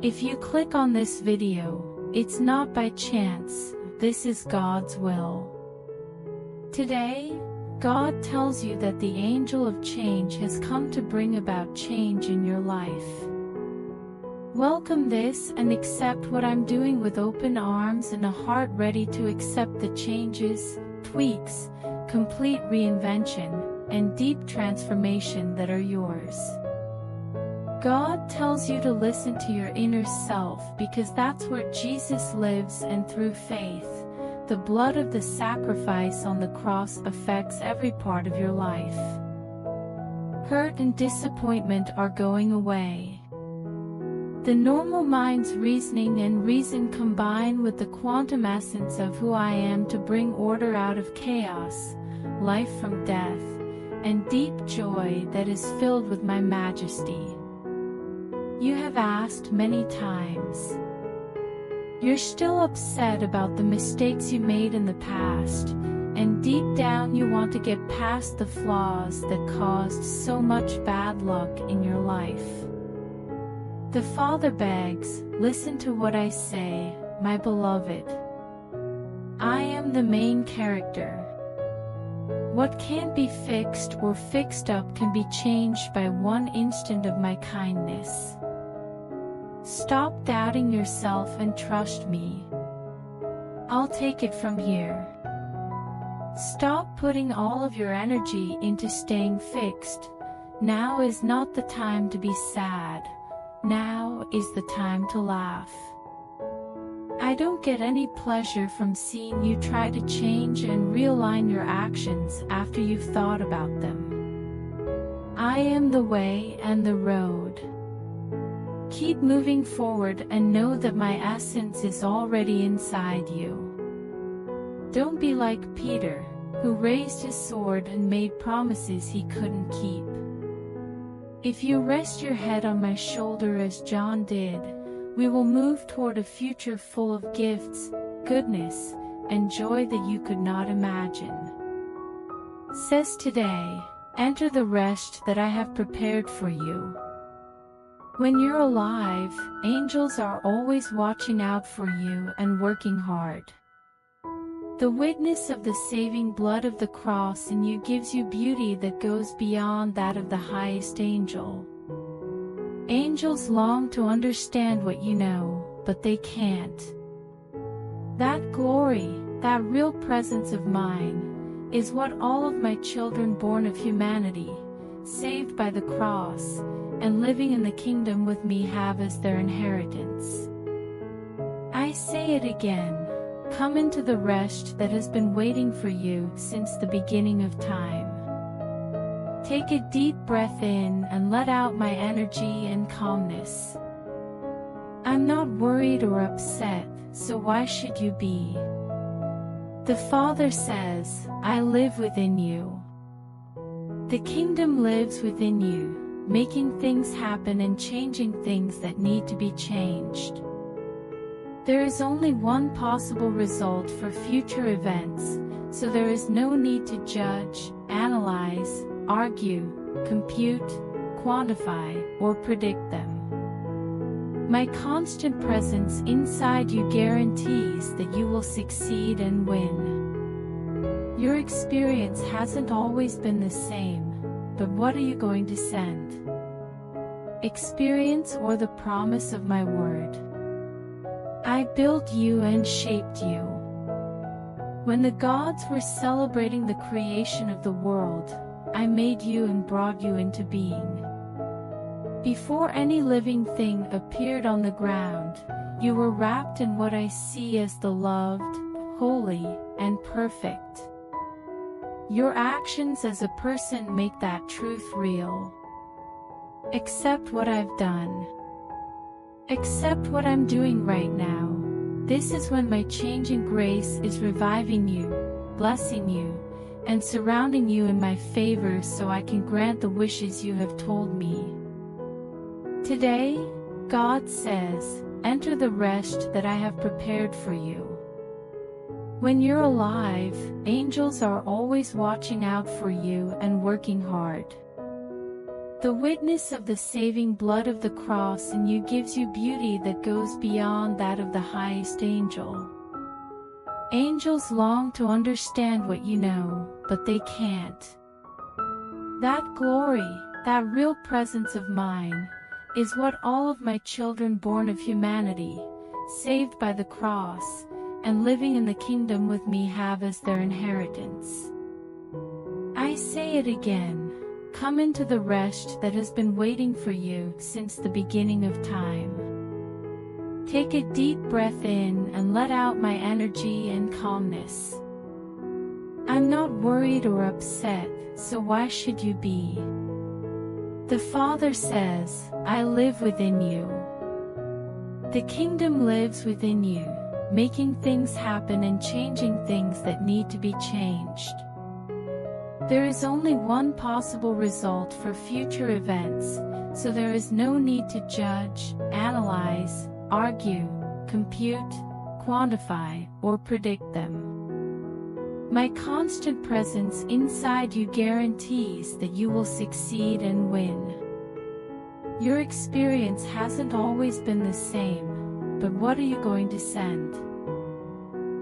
If you click on this video, it's not by chance, this is God's will. Today, God tells you that the angel of change has come to bring about change in your life. Welcome this and accept what I'm doing with open arms and a heart ready to accept the changes, tweaks, complete reinvention, and deep transformation that are yours. God tells you to listen to your inner self because that's where Jesus lives, and through faith, the blood of the sacrifice on the cross affects every part of your life. Hurt and disappointment are going away. The normal mind's reasoning and reason combine with the quantum essence of who I am to bring order out of chaos, life from death, and deep joy that is filled with my majesty. You have asked many times. You're still upset about the mistakes you made in the past, and deep down you want to get past the flaws that caused so much bad luck in your life. The Father begs, listen to what I say, my beloved. I am the main character. What can't be fixed or fixed up can be changed by one instant of my kindness. Stop doubting yourself and trust me. I'll take it from here. Stop putting all of your energy into staying fixed. Now is not the time to be sad. Now is the time to laugh. I don't get any pleasure from seeing you try to change and realign your actions after you've thought about them. I am the way and the road. Keep moving forward and know that my essence is already inside you. Don't be like Peter, who raised his sword and made promises he couldn't keep. If you rest your head on my shoulder as John did, we will move toward a future full of gifts, goodness, and joy that you could not imagine. Says today, enter the rest that I have prepared for you. When you're alive, angels are always watching out for you and working hard. The witness of the saving blood of the cross in you gives you beauty that goes beyond that of the highest angel. Angels long to understand what you know, but they can't. That glory, that real presence of mine, is what all of my children born of humanity, saved by the cross, and living in the kingdom with me have as their inheritance. I say it again. Come into the rest that has been waiting for you since the beginning of time. Take a deep breath in and let out my energy and calmness. I'm not worried or upset, so why should you be? The Father says, I live within you. The kingdom lives within you, making things happen and changing things that need to be changed. There is only one possible result for future events, so there is no need to judge, analyze, argue, compute, quantify, or predict them. My constant presence inside you guarantees that you will succeed and win. Your experience hasn't always been the same, but what are you going to send? Experience or the promise of my word? I built you and shaped you. When the gods were celebrating the creation of the world, I made you and brought you into being. Before any living thing appeared on the ground, you were wrapped in what I see as the loved, holy, and perfect. Your actions as a person make that truth real. Accept what I've done. Accept what I'm doing right now. This is when my changing grace is reviving you, blessing you, and surrounding you in my favor so I can grant the wishes you have told me. Today, God says, enter the rest that I have prepared for you. When you're alive, angels are always watching out for you and working hard. The witness of the saving blood of the cross in you gives you beauty that goes beyond that of the highest angel. Angels long to understand what you know, but they can't. That glory, that real presence of mine, is what all of my children born of humanity, saved by the cross, and living in the kingdom with me have as their inheritance. I say it again, come into the rest that has been waiting for you since the beginning of time. Take a deep breath in and let out my energy and calmness. I'm not worried or upset, so why should you be? The Father says, I live within you. The kingdom lives within you, making things happen and changing things that need to be changed. There is only one possible result for future events, so there is no need to judge, analyze, argue, compute, quantify, or predict them. My constant presence inside you guarantees that you will succeed and win. Your experience hasn't always been the same, but what are you going to send?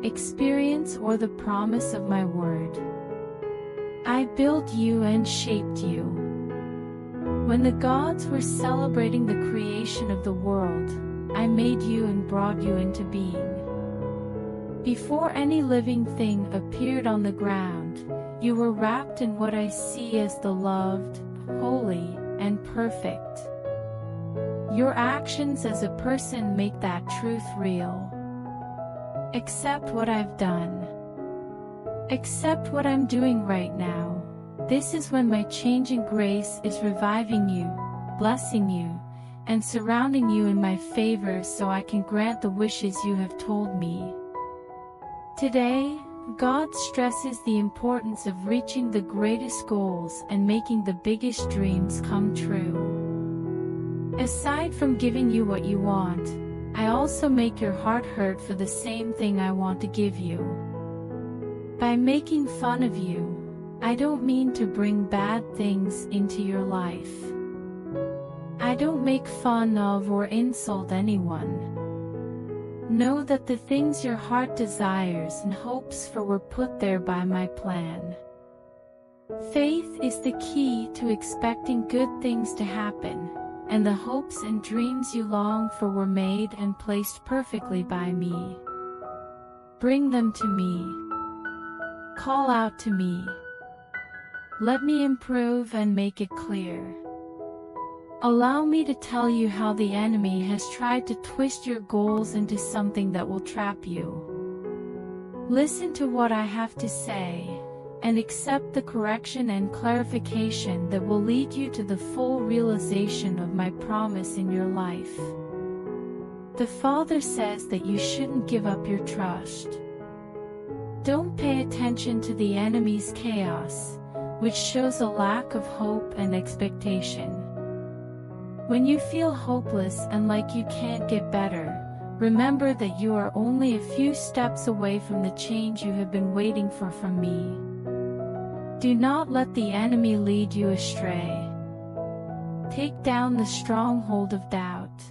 Experience or the promise of my word? I built you and shaped you. When the gods were celebrating the creation of the world, I made you and brought you into being. Before any living thing appeared on the ground, you were wrapped in what I see as the loved, holy, and perfect. Your actions as a person make that truth real. Accept what I've done. Accept what I'm doing right now. This is when my changing grace is reviving you, blessing you, and surrounding you in my favor so I can grant the wishes you have told me. Today, God stresses the importance of reaching the greatest goals and making the biggest dreams come true. Aside from giving you what you want, I also make your heart hurt for the same thing I want to give you. By making fun of you, I don't mean to bring bad things into your life. I don't make fun of or insult anyone. Know that the things your heart desires and hopes for were put there by my plan. Faith is the key to expecting good things to happen, and the hopes and dreams you long for were made and placed perfectly by me. Bring them to me. Call out to me. Let me improve and make it clear. Allow me to tell you how the enemy has tried to twist your goals into something that will trap you. Listen to what I have to say, and accept the correction and clarification that will lead you to the full realization of my promise in your life. The Father says that you shouldn't give up your trust. Don't pay attention to the enemy's chaos, which shows a lack of hope and expectation. When you feel hopeless and like you can't get better, remember that you are only a few steps away from the change you have been waiting for from me. Do not let the enemy lead you astray. Take down the stronghold of doubt.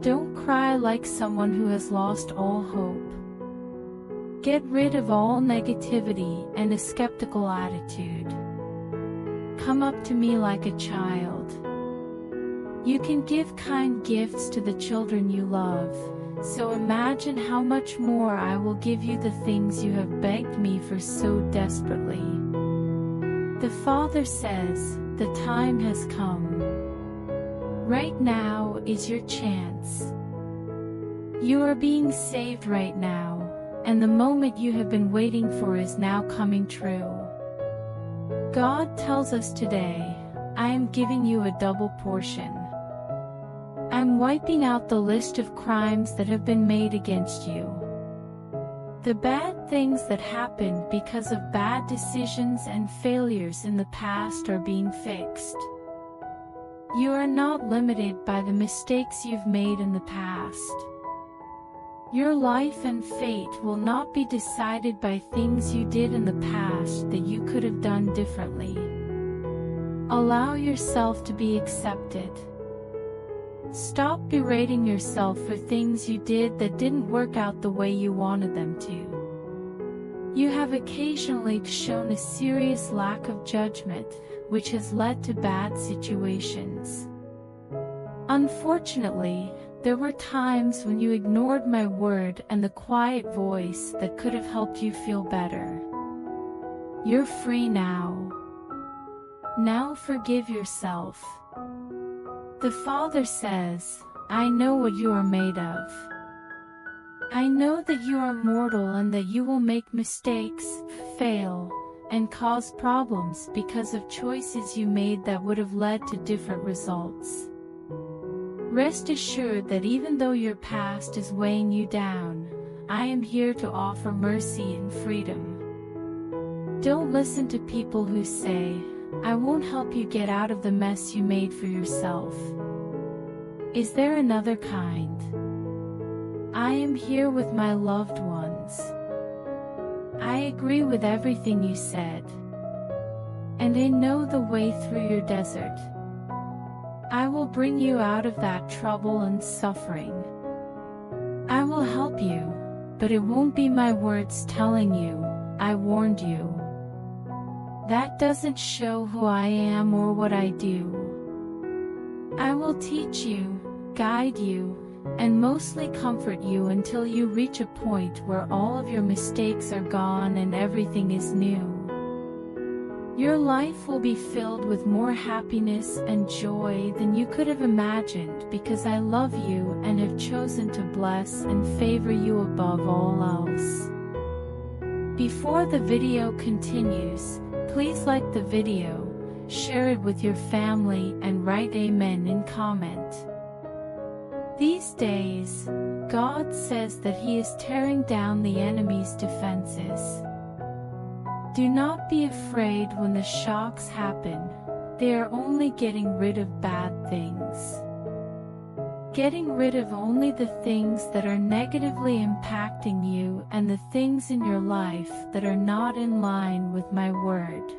Don't cry like someone who has lost all hope. Get rid of all negativity and a skeptical attitude. Come up to me like a child. You can give kind gifts to the children you love, so imagine how much more I will give you the things you have begged me for so desperately. The Father says, the time has come. Right now is your chance. You are being saved right now, and the moment you have been waiting for is now coming true. God tells us today, I am giving you a double portion. I'm wiping out the list of crimes that have been made against you. The bad things that happened because of bad decisions and failures in the past are being fixed. You are not limited by the mistakes you've made in the past. Your life and fate will not be decided by things you did in the past that you could have done differently. Allow yourself to be accepted. Stop berating yourself for things you did that didn't work out the way you wanted them to. You have occasionally shown a serious lack of judgment, which has led to bad situations. Unfortunately, there were times when you ignored my word and the quiet voice that could have helped you feel better. You're free now. Now forgive yourself. The Father says, I know what you are made of. I know that you are mortal and that you will make mistakes, fail, and cause problems because of choices you made that would have led to different results. Rest assured that even though your past is weighing you down, I am here to offer mercy and freedom. Don't listen to people who say, I won't help you get out of the mess you made for yourself. Is there another kind? I am here with my loved ones. I agree with everything you said. And I know the way through your desert. I will bring you out of that trouble and suffering. I will help you, but it won't be my words telling you, I warned you. That doesn't show who I am or what I do. I will teach you, guide you, and mostly comfort you until you reach a point where all of your mistakes are gone and everything is new. Your life will be filled with more happiness and joy than you could have imagined because I love you and have chosen to bless and favor you above all else. Before the video continues, please like the video, share it with your family and write Amen in comment. These days, God says that He is tearing down the enemy's defenses. Do not be afraid when the shocks happen. They are only getting rid of bad things. Getting rid of only the things that are negatively impacting you and the things in your life that are not in line with my word.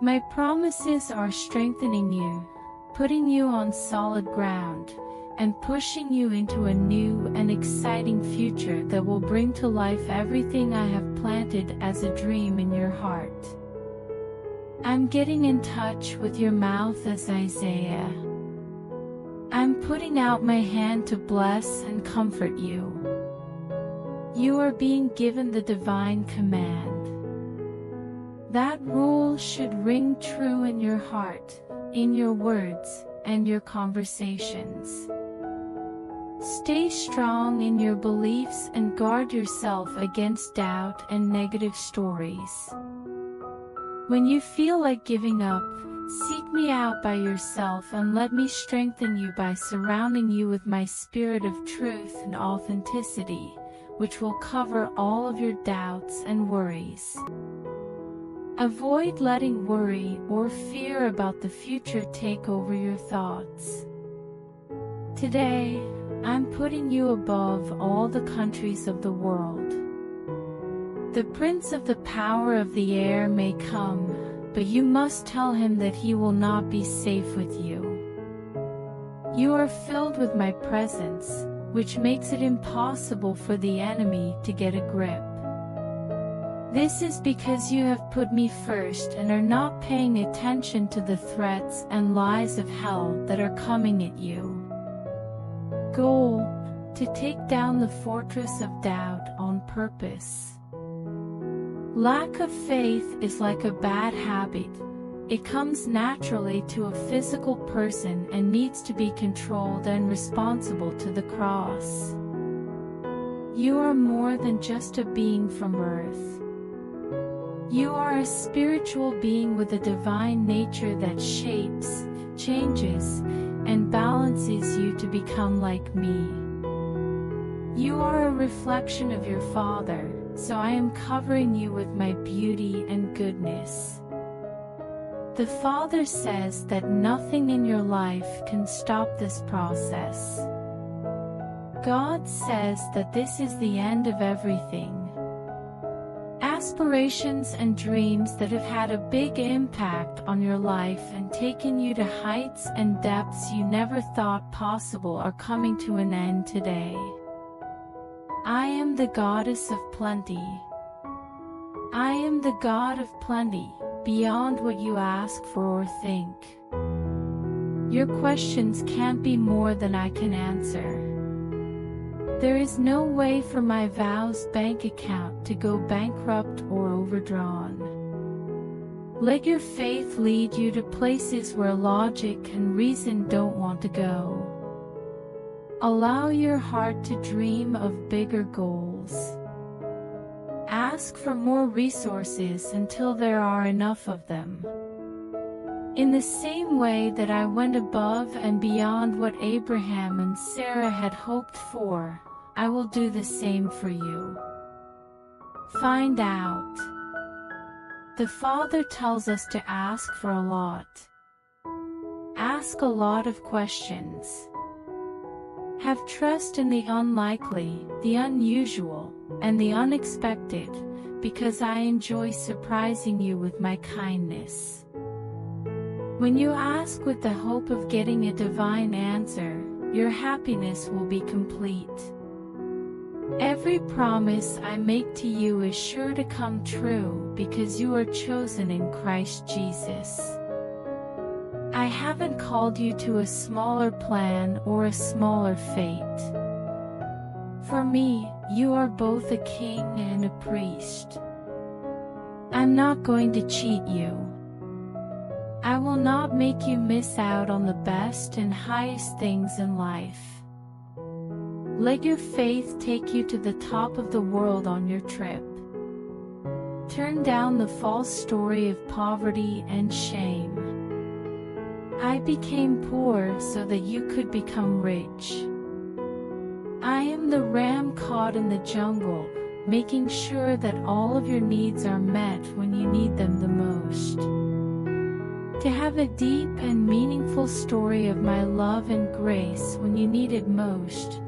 My promises are strengthening you, putting you on solid ground, and pushing you into a new and exciting future that will bring to life everything I have planted as a dream in your heart. I'm getting in touch with your mouth as Isaiah. I'm putting out my hand to bless and comfort you. You are being given the divine command. That rule should ring true in your heart, in your words, and your conversations. Stay strong in your beliefs and guard yourself against doubt and negative stories. When you feel like giving up, seek me out by yourself and let me strengthen you by surrounding you with my spirit of truth and authenticity, which will cover all of your doubts and worries. Avoid letting worry or fear about the future take over your thoughts. Today, I'm putting you above all the countries of the world. The prince of the power of the air may come, but you must tell him that he will not be safe with you. You are filled with my presence, which makes it impossible for the enemy to get a grip. This is because you have put me first and are not paying attention to the threats and lies of hell that are coming at you. Goal: to take down the fortress of doubt on purpose. Lack of faith is like a bad habit. It comes naturally to a physical person and needs to be controlled and responsible to the cross. You are more than just a being from earth. You are a spiritual being with a divine nature that shapes, changes, and balances you to become like me. You are a reflection of your Father, so I am covering you with my beauty and goodness. The Father says that nothing in your life can stop this process. God says that this is the end of everything. Ask aspirations and dreams that have had a big impact on your life and taken you to heights and depths you never thought possible are coming to an end today. I am the goddess of plenty. I am the God of plenty, beyond what you ask for or think. Your questions can't be more than I can answer. There is no way for my vows bank account to go bankrupt or overdrawn. Let your faith lead you to places where logic and reason don't want to go. Allow your heart to dream of bigger goals. Ask for more resources until there are enough of them. In the same way that I went above and beyond what Abraham and Sarah had hoped for, I will do the same for you. Find out. The Father tells us to ask for a lot. Ask a lot of questions. Have trust in the unlikely, the unusual, and the unexpected, because I enjoy surprising you with my kindness. When you ask with the hope of getting a divine answer, your happiness will be complete. Every promise I make to you is sure to come true because you are chosen in Christ Jesus. I haven't called you to a smaller plan or a smaller fate. For me, you are both a king and a priest. I'm not going to cheat you. I will not make you miss out on the best and highest things in life. Let your faith take you to the top of the world on your trip. Turn down the false story of poverty and shame. I became poor so that you could become rich. I am the ram caught in the jungle, making sure that all of your needs are met when you need them the most. To have a deep and meaningful story of my love and grace when you need it most,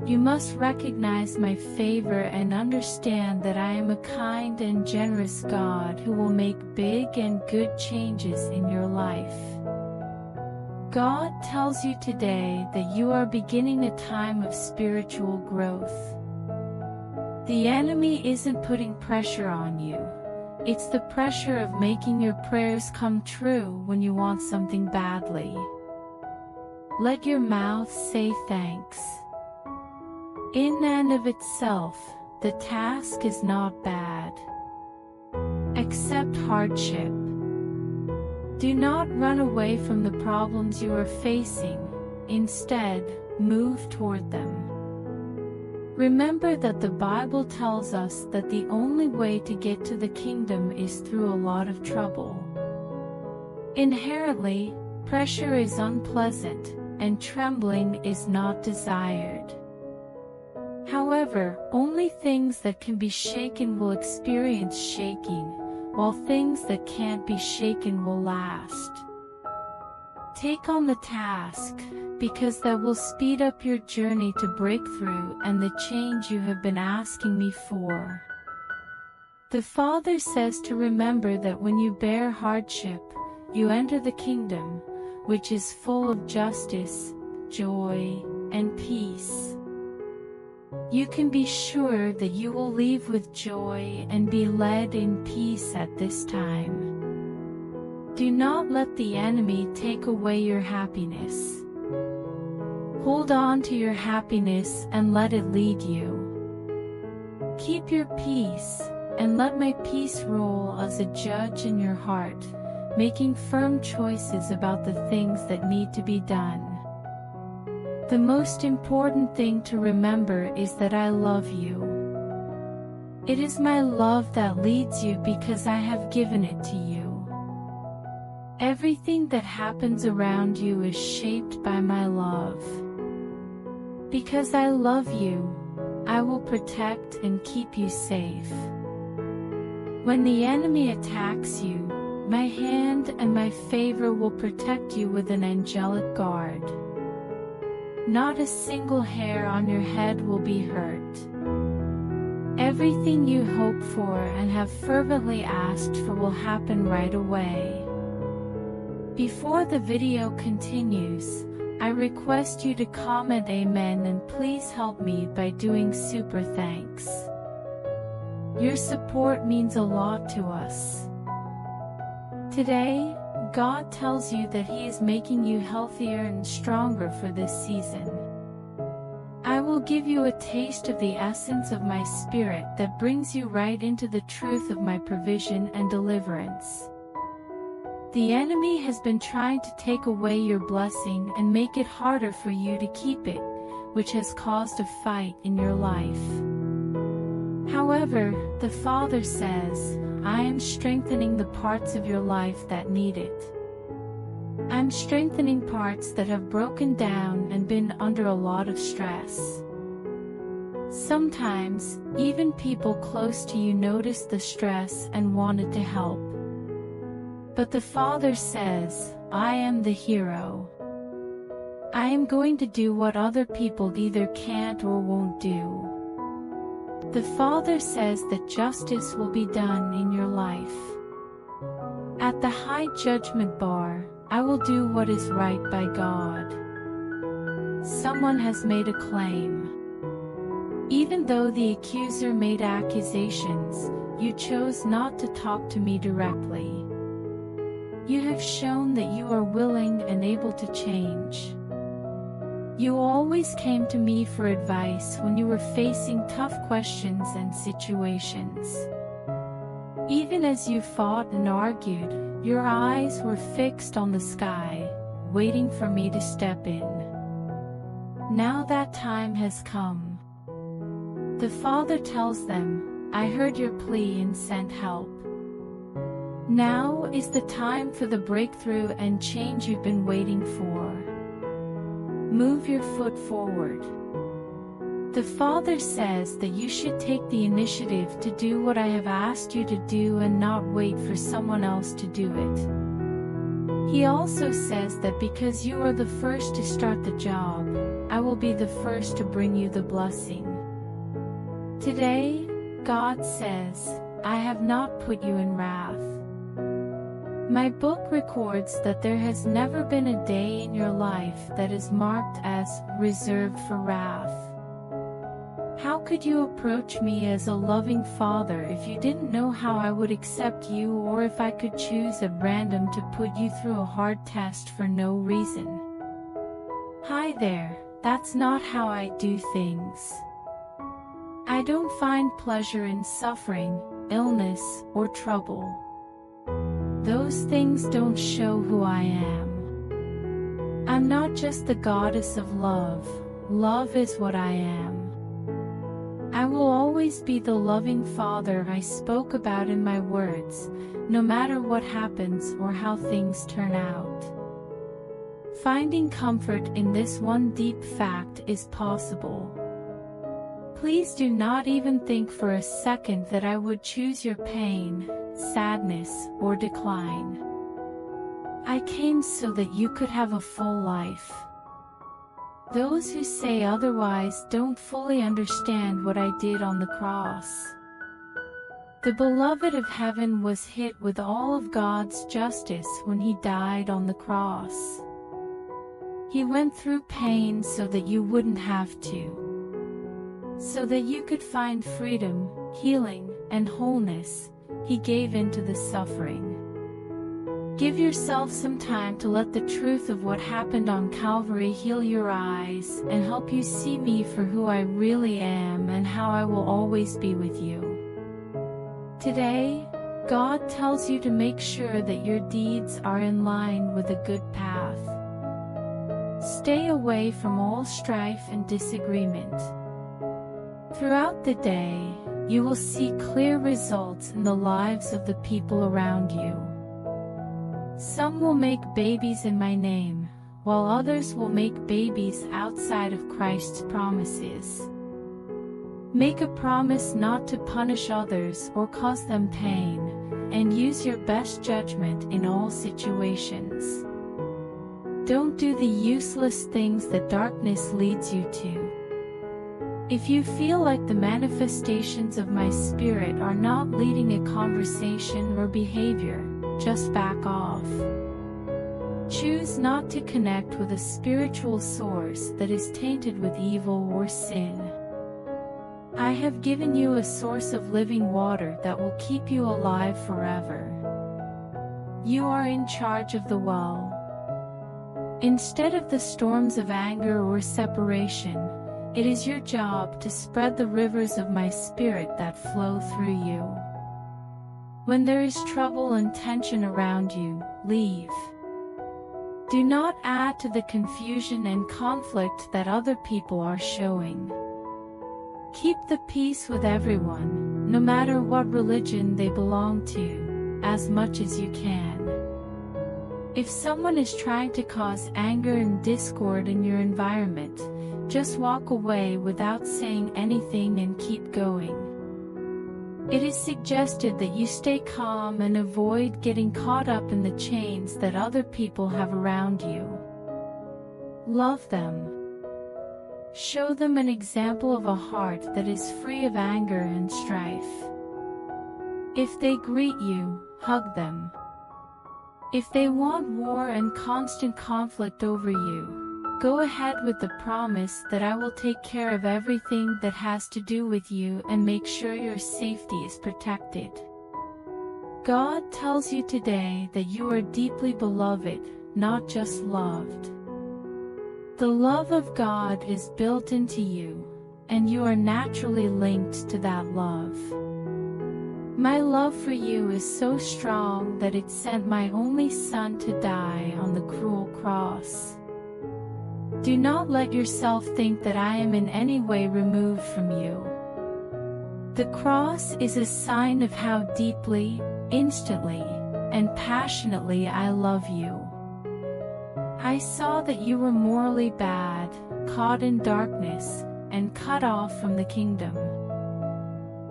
you must recognize my favor and understand that I am a kind and generous God who will make big and good changes in your life. God tells you today that you are beginning a time of spiritual growth. The enemy isn't putting pressure on you. It's the pressure of making your prayers come true when you want something badly. Let your mouth say thanks. In and of itself, the task is not bad. Accept hardship. Do not run away from the problems you are facing. Instead, move toward them. Remember that the Bible tells us that the only way to get to the kingdom is through a lot of trouble. Inherently, pressure is unpleasant, and trembling is not desired. However, only things that can be shaken will experience shaking, while things that can't be shaken will last. Take on the task, because that will speed up your journey to breakthrough and the change you have been asking me for. The Father says to remember that when you bear hardship, you enter the kingdom, which is full of justice, joy, and peace. You can be sure that you will leave with joy and be led in peace at this time. Do not let the enemy take away your happiness. Hold on to your happiness and let it lead you. Keep your peace, and let my peace rule as a judge in your heart, making firm choices about the things that need to be done. The most important thing to remember is that I love you. It is my love that leads you because I have given it to you. Everything that happens around you is shaped by my love. Because I love you, I will protect and keep you safe. When the enemy attacks you, my hand and my favor will protect you with an angelic guard. Not a single hair on your head will be hurt. Everything you hope for and have fervently asked for will happen right away. Before the video continues, I request you to comment amen and please help me by doing super thanks. Your support means a lot to us. Today, God tells you that He is making you healthier and stronger for this season. I will give you a taste of the essence of my Spirit that brings you right into the truth of my provision and deliverance. The enemy has been trying to take away your blessing and make it harder for you to keep it, which has caused a fight in your life. However, the Father says, I am strengthening the parts of your life that need it. I'm strengthening parts that have broken down and been under a lot of stress. Sometimes, even people close to you noticed the stress and wanted to help. But the Father says, I am the hero. I am going to do what other people either can't or won't do. The Father says that justice will be done in your life. At the high judgment bar, I will do what is right by God. Someone has made a claim. Even though the accuser made accusations, you chose not to talk to me directly. You have shown that you are willing and able to change. You always came to me for advice when you were facing tough questions and situations. Even as you fought and argued, your eyes were fixed on the sky, waiting for me to step in. Now that time has come. The Father tells them, I heard your plea and sent help. Now is the time for the breakthrough and change you've been waiting for. Move your foot forward. The Father says that you should take the initiative to do what I have asked you to do and not wait for someone else to do it. He also says that because you are the first to start the job, I will be the first to bring you the blessing. Today, God says, I have not put you in wrath. My book records that there has never been a day in your life that is marked as reserved for wrath. How could you approach me as a loving Father if you didn't know how I would accept you, or if I could choose at random to put you through a hard test for no reason? Hi there, that's not how I do things. I don't find pleasure in suffering, illness, or trouble. Those things don't show who I am. I'm not just the goddess of love. Love is what I am. I will always be the loving Father I spoke about in my words, no matter what happens or how things turn out. Finding comfort in this one deep fact is possible. Please do not even think for a second that I would choose your pain, sadness, or decline. I came so that you could have a full life. Those who say otherwise don't fully understand what I did on the cross. The beloved of heaven was hit with all of God's justice when he died on the cross. He went through pain so that you wouldn't have to. So that you could find freedom, healing, and wholeness, he gave into the suffering. Give yourself some time to let the truth of what happened on Calvary heal your eyes and help you see me for who I really am and how I will always be with you. Today, God tells you to make sure that your deeds are in line with a good path. Stay away from all strife and disagreement. Throughout the day, you will see clear results in the lives of the people around you. Some will make babies in my name, while others will make babies outside of Christ's promises. Make a promise not to punish others or cause them pain, and use your best judgment in all situations. Don't do the useless things that darkness leads you to. If you feel like the manifestations of my spirit are not leading a conversation or behavior, just back off. Choose not to connect with a spiritual source that is tainted with evil or sin. I have given you a source of living water that will keep you alive forever. You are in charge of the well. Instead of the storms of anger or separation, it is your job to spread the rivers of my spirit that flow through you. When there is trouble and tension around you, leave. Do not add to the confusion and conflict that other people are showing. Keep the peace with everyone, no matter what religion they belong to, as much as you can. If someone is trying to cause anger and discord in your environment, just walk away without saying anything and keep going. It is suggested that you stay calm and avoid getting caught up in the chains that other people have around you. Love them. Show them an example of a heart that is free of anger and strife. If they greet you, hug them. If they want war and constant conflict over you, go ahead with the promise that I will take care of everything that has to do with you and make sure your safety is protected. God tells you today that you are deeply beloved, not just loved. The love of God is built into you, and you are naturally linked to that love. My love for you is so strong that it sent my only Son to die on the cruel cross. Do not let yourself think that I am in any way removed from you. The cross is a sign of how deeply, instantly, and passionately I love you. I saw that you were morally bad, caught in darkness, and cut off from the kingdom.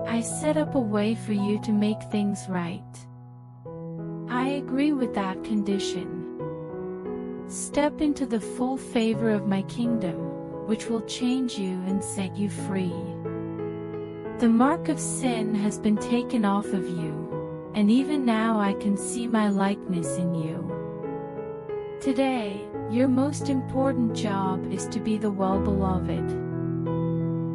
I set up a way for you to make things right. I agree with that condition. Step into the full favor of my kingdom, which will change you and set you free. The mark of sin has been taken off of you, and even now I can see my likeness in you. Today, your most important job is to be the well-beloved.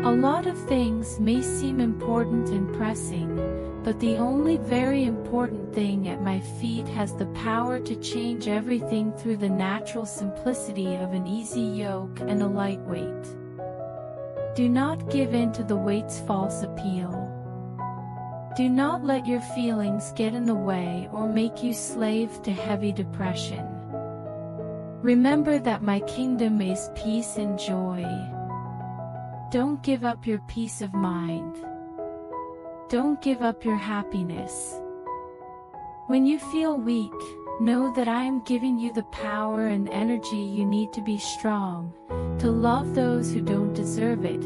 A lot of things may seem important and pressing, but the only very important thing at my feet has the power to change everything through the natural simplicity of an easy yoke and a light weight. Do not give in to the weight's false appeal. Do not let your feelings get in the way or make you slave to heavy depression. Remember that my kingdom is peace and joy. Don't give up your peace of mind. Don't give up your happiness. When you feel weak, know that I am giving you the power and energy you need to be strong, to love those who don't deserve it,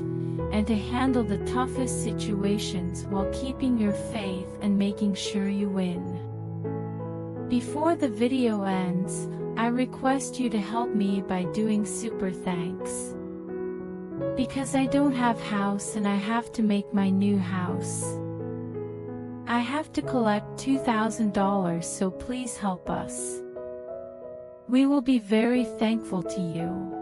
and to handle the toughest situations while keeping your faith and making sure you win. Before the video ends, I request you to help me by doing super thanks. Because I don't have house and I have to make my new house. I have to collect $2,000, so please help us. We will be very thankful to you.